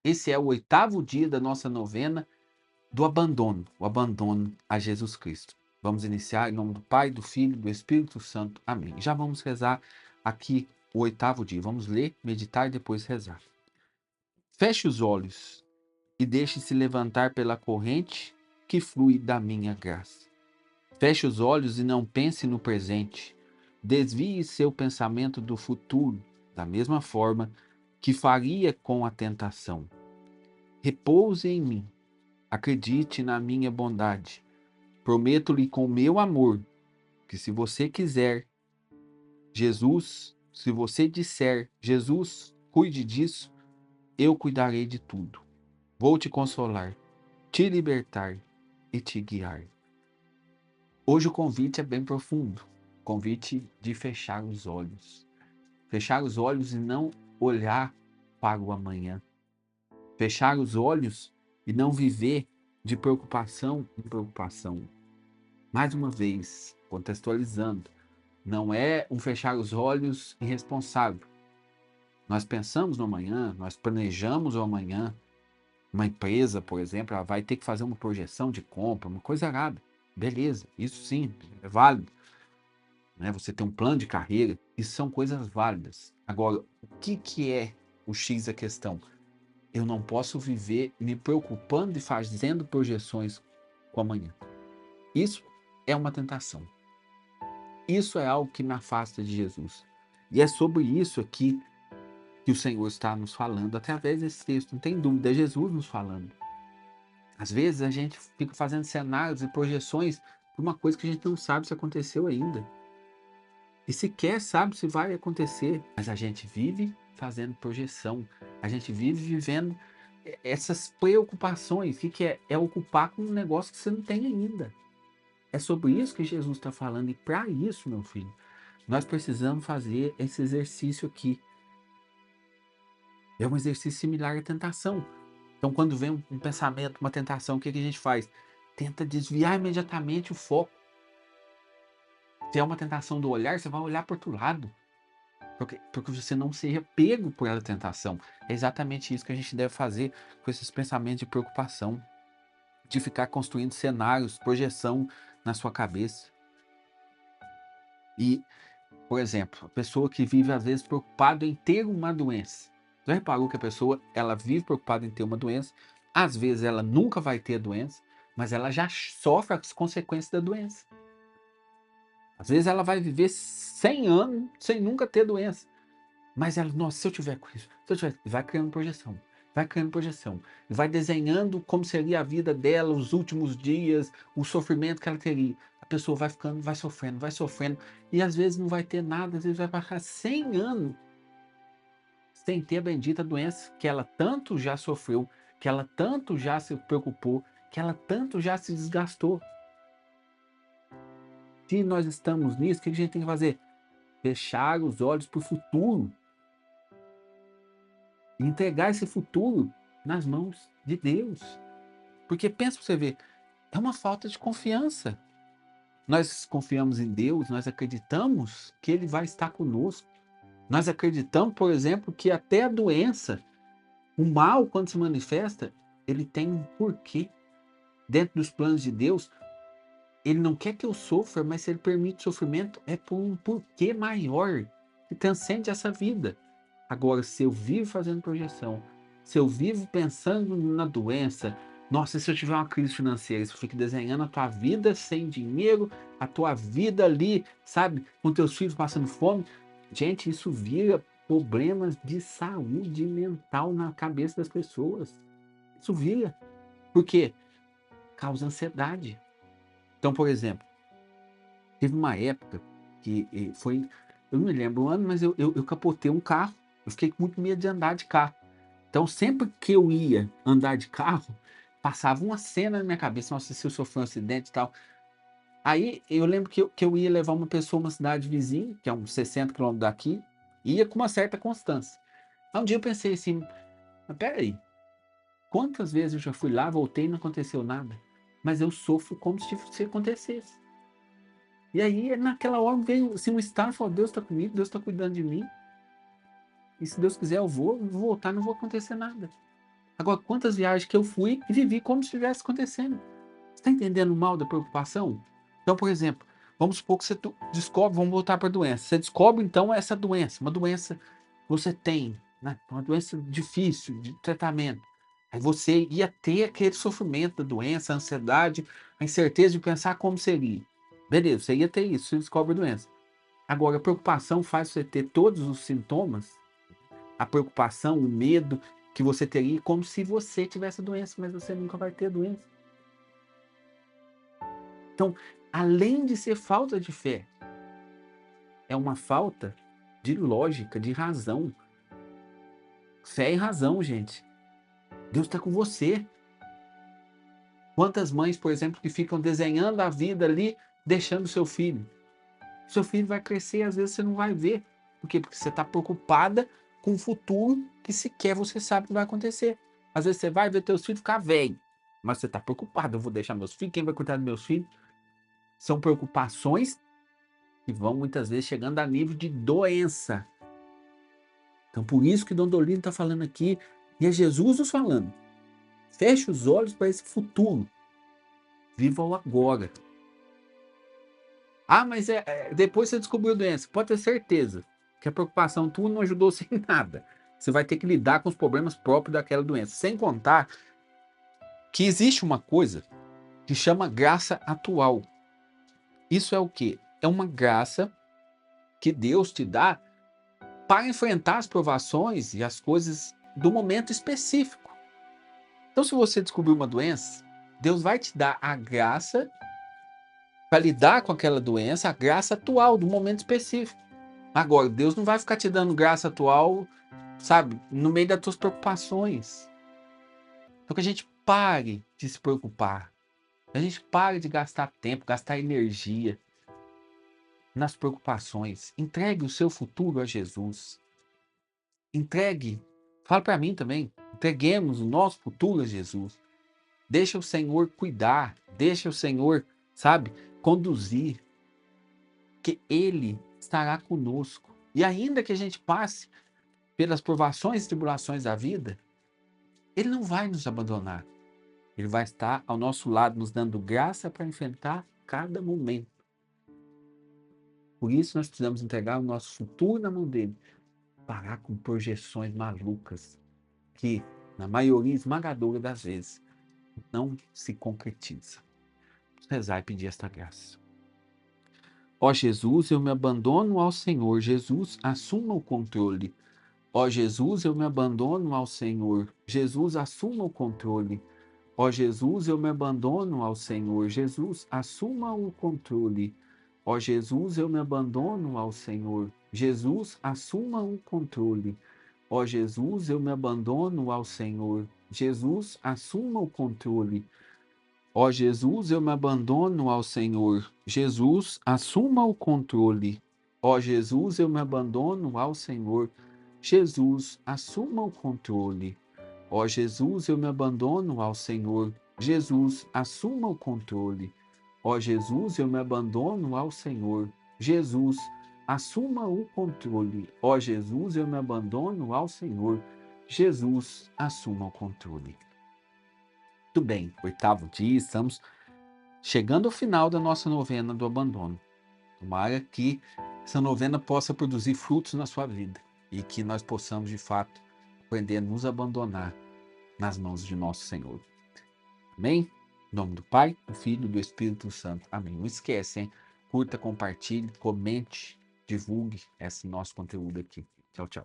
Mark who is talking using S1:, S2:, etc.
S1: Esse é o 8º dia da nossa novena do abandono, o abandono a Jesus Cristo. Vamos iniciar em nome do Pai, do Filho e do Espírito Santo. Amém. Já vamos rezar aqui o 8º dia. Vamos ler, meditar e depois rezar. Feche os olhos e deixe-se levantar pela corrente que flui da minha graça. Feche os olhos e não pense no presente. Desvie seu pensamento do futuro, da mesma forma que faria com a tentação. Repouse em mim. Acredite na minha bondade. Prometo-lhe com meu amor que se você quiser, Jesus, se você disser, Jesus, cuide disso, eu cuidarei de tudo. Vou te consolar, te libertar e te guiar. Hoje o convite é bem profundo. Convite de fechar os olhos. Fechar os olhos e não olhar para o amanhã. Fechar os olhos e não viver de preocupação em preocupação. Mais uma vez, contextualizando, não é um fechar os olhos irresponsável. Nós pensamos no amanhã, nós planejamos o amanhã. Uma empresa, por exemplo, ela vai ter que fazer uma projeção de compra, uma coisa errada. Beleza, isso sim, é válido. Né? Você tem um plano de carreira, isso são coisas válidas. Agora, o que é o X da questão? Eu não posso viver me preocupando e fazendo projeções com amanhã. Isso é uma tentação. Isso é algo que me afasta de Jesus. E é sobre isso aqui que o Senhor está nos falando através desse texto. Não tem dúvida, é Jesus nos falando. Às vezes a gente fica fazendo cenários e projeções por uma coisa que a gente não sabe se aconteceu ainda. E sequer sabe se vai acontecer. Mas a gente vive fazendo projeção. A gente vive vivendo essas preocupações. O que é? É ocupar com um negócio que você não tem ainda. É sobre isso que Jesus está falando. E para isso, meu filho, nós precisamos fazer esse exercício aqui. É um exercício similar à tentação. Então, quando vem um pensamento, uma tentação, o que a gente faz? Tenta desviar imediatamente o foco. Se é uma tentação do olhar, você vai olhar para outro lado. Porque você não seja pego por essa tentação. É exatamente isso que a gente deve fazer com esses pensamentos de preocupação. De ficar construindo cenários, projeção na sua cabeça. E, por exemplo, a pessoa que vive às vezes preocupada em ter uma doença. Já reparou que a pessoa, ela vive preocupada em ter uma doença, às vezes ela nunca vai ter a doença, mas ela já sofre as consequências da doença. Às vezes ela vai viver 100 anos sem nunca ter doença, mas ela, nossa, se eu tiver com isso, se eu tiver, vai criando projeção, vai desenhando como seria a vida dela, os últimos dias, o sofrimento que ela teria. A pessoa vai ficando, vai sofrendo, e às vezes não vai ter nada, às vezes vai passar 100 anos sem ter a bendita doença que ela tanto já sofreu, que ela tanto já se preocupou, que ela tanto já se desgastou. Se nós estamos nisso, o que a gente tem que fazer? Fechar os olhos para o futuro. E entregar esse futuro nas mãos de Deus. Porque pensa para você ver, é uma falta de confiança. Nós confiamos em Deus, nós acreditamos que Ele vai estar conosco. Nós acreditamos, por exemplo, que até a doença, o mal, quando se manifesta, ele tem um porquê. Dentro dos planos de Deus, Ele não quer que eu sofra, mas se Ele permite sofrimento, é por um porquê maior, que transcende essa vida. Agora, se eu vivo fazendo projeção, se eu vivo pensando na doença, nossa, se eu tiver uma crise financeira, se eu fico desenhando a tua vida sem dinheiro, a tua vida ali, sabe, com teus filhos passando fome, gente, isso vira problemas de saúde mental na cabeça das pessoas. Isso vira. Por quê? Causa ansiedade. Então, por exemplo, teve uma época que foi, eu não me lembro o ano, mas eu capotei um carro. Eu fiquei com muito medo de andar de carro. Então, sempre que eu ia andar de carro, passava uma cena na minha cabeça, nossa, se eu sofrer um acidente e tal. Aí eu lembro que eu ia levar uma pessoa a uma cidade vizinha, que é uns 60 quilômetros daqui, e ia com uma certa constância. Aí um dia eu pensei assim, mas peraí, quantas vezes eu já fui lá, voltei e não aconteceu nada? Mas eu sofro como se acontecesse. E aí, naquela hora, veio assim, um estalo, falou, Deus está comigo, Deus está cuidando de mim. E se Deus quiser, eu vou voltar, não vou acontecer nada. Agora, quantas viagens que eu fui e vivi como se estivesse acontecendo? Você está entendendo o mal da preocupação? Então, por exemplo, vamos supor que você descobre, vamos voltar para a doença. Você descobre, então, essa doença, uma doença que você tem, né? Uma doença difícil de tratamento. Aí você ia ter aquele sofrimento da doença, a ansiedade, a incerteza de pensar como seria. Beleza, você ia ter isso, você descobre a doença. Agora, a preocupação faz você ter todos os sintomas, a preocupação, o medo que você teria, como se você tivesse a doença, mas você nunca vai ter a doença. Então, além de ser falta de fé, é uma falta de lógica, de razão. Fé e razão, gente. Deus está com você. Quantas mães, por exemplo, que ficam desenhando a vida ali, deixando seu filho? Seu filho vai crescer e às vezes você não vai ver. Por quê? Porque você está preocupada com o futuro que sequer você sabe que vai acontecer. Às vezes você vai ver teus filhos ficar velho, mas você está preocupado. Eu vou deixar meus filhos, quem vai cuidar dos meus filhos? São preocupações que vão muitas vezes chegando a nível de doença. Então, por isso que Dom Dolino está falando aqui, e é Jesus nos falando. Feche os olhos para esse futuro. Viva o agora. Ah, mas depois você descobriu a doença. Pode ter certeza que a preocupação tua não ajudou sem nada. Você vai ter que lidar com os problemas próprios daquela doença. Sem contar que existe uma coisa que chama graça atual. Isso é o quê? É uma graça que Deus te dá para enfrentar as provações e as coisas do momento específico. Então, se você descobrir uma doença, Deus vai te dar a graça para lidar com aquela doença, a graça atual do momento específico. Agora, Deus não vai ficar te dando graça atual, sabe, no meio das tuas preocupações. Então, que a gente pare de se preocupar. A gente pare de gastar tempo, gastar energia nas preocupações. Entregue o seu futuro a Jesus. Entregue. Fala para mim também. Entreguemos o nosso futuro a Jesus. Deixa o Senhor cuidar. Deixa o Senhor, sabe, conduzir. Que Ele estará conosco. E ainda que a gente passe pelas provações e tribulações da vida, Ele não vai nos abandonar. Ele vai estar ao nosso lado, nos dando graça para enfrentar cada momento. Por isso nós precisamos entregar o nosso futuro na mão dele. Parar com projeções malucas que, na maioria esmagadora das vezes, não se concretiza. Vamos rezar e pedir esta graça. Ó Jesus, eu me abandono ao Senhor. Jesus, assuma o controle. Ó Jesus, eu me abandono ao Senhor. Jesus, assuma o controle. Ó Jesus, eu me abandono ao Senhor. Jesus, assuma o controle. Ó Jesus, eu me abandono ao Senhor. Jesus, assuma o controle. Ó Jesus, eu me abandono ao Senhor. Jesus, assuma o controle. Ó Jesus, eu me abandono ao Senhor. Jesus, assuma o controle. Ó Jesus, eu me abandono ao Senhor. Jesus, assuma o controle. Ó Jesus, eu me abandono ao Senhor. Jesus, assuma o controle. Ó Jesus, eu me abandono ao Senhor. Jesus, assuma o controle. Ó Jesus, eu me abandono ao Senhor. Jesus, assuma o controle. Muito bem, oitavo dia, estamos chegando ao final da nossa novena do abandono. Tomara que essa novena possa produzir frutos na sua vida e que nós possamos, de fato, aprender a nos abandonar nas mãos de nosso Senhor. Amém? Em nome do Pai, do Filho e do Espírito Santo. Amém. Não esquece, hein? Curta, compartilhe, comente, divulgue esse nosso conteúdo aqui. Tchau, tchau.